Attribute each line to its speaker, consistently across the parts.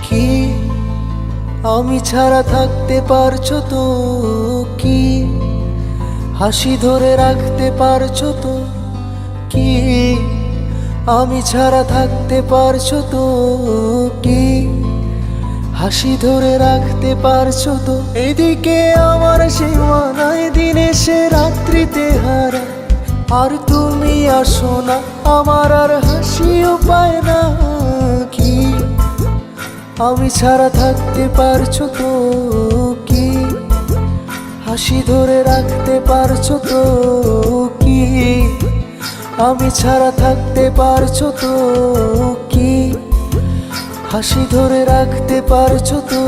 Speaker 1: কি আমি ছাড়া থাকতে পারছো তো? কি হাসি ধরে রাখতে পারছো তো? কি আমি ছাড়া থাকতে পারছো তো? কি হাসি ধরে রাখতে পারছো তো? এদিকে আমার সীমানায় দিন এসে রাত্রিতে হারা, আর তুমি আসো না, আমার আর হাসিও পায় না। কি আমি ছাড়া থাকতে পারছো তো? কি হাসি ধরে রাখতে পারছো তো? কি আমি ছাড়া থাকতে পারছো তো? কি হাসি ধরে রাখতে পারছো তো?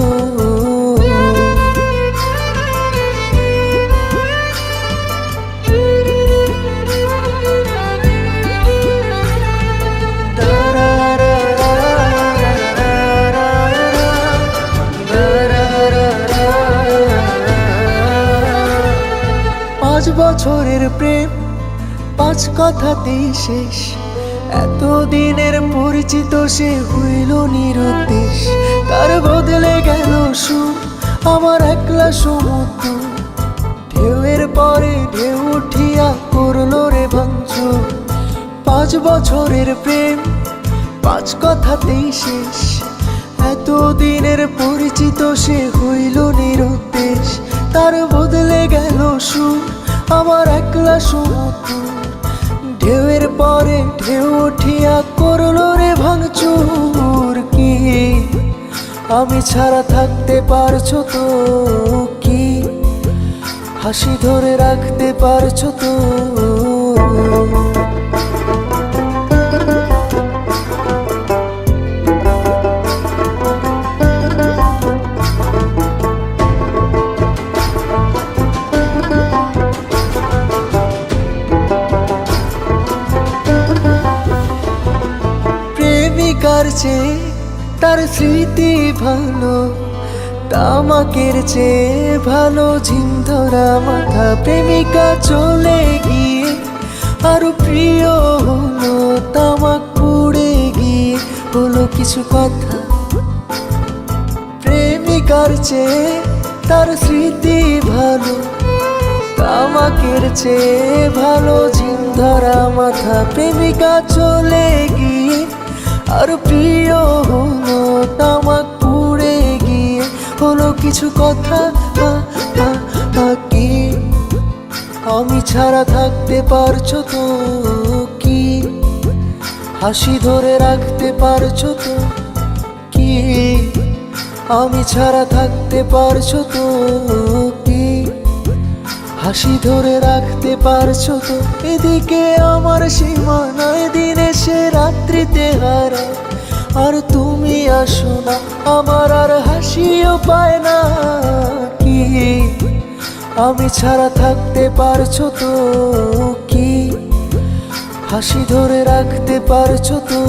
Speaker 1: পাঁচ বছরের প্রেম পাঁচ কথাতেই শেষ, এতদিনের পরিচিত সে হইল নিরুদ্দেশ। তার বদলে গেল সুর আমার একলা সমুদ্র, ঢেউয়ের পরে ঢেউ উঠিয়া করলো রে ভাঙচুর। পাঁচ বছরের প্রেম পাঁচ কথাতেই শেষ, এতদিনের পরিচিত সে হইল নিরুদ্দেশ। তার বদলে গেল সুর আমার একলা সমুদ্র, ঢেউয়ের পরে ঢেউ উঠিয়া করলো রে ভাঙচুর। কি আমি ছাড়া থাকতে পারছো তো? কি হাসি ধরে রাখতে পারছো তো? প্রেমিকার চেয়ে তার স্মৃতি ভালো, তামাকের চেয়ে ভালো ঝিম ধরা মাথা। প্রেমিকা চলে গিয়ে আরো প্রিয় হলো, তামাক পুড়ে গিয়ে হলো কিছু কথা। প্রেমিকার চেয়ে তার স্মৃতি ভালো, তামাকের চেয়ে ভালো ঝিম ধরা মাথা। প্রেমিকা চলে গিয়ে আর প্রিয় হলো, তামাক পুড়ে গিয়ে হলো কিছু কথা। কি আমি ছাড়া থাকতে পারছো তো? কি হাসি ধরে রাখতে পারছো তো? কি আমি ছাড়া থাকতে পারছো তো? কি হাসি ধরে রাখতে পারছো তো? এদিকে আমার সীমানায় দিন এসে রাত্রিতে হারা, আর তুমি আসো না, আমার আর হাসিও পায় না। কি আমি ছাড়া থাকতে পারছো তো? কি হাসি ধরে রাখতে পারছো তো?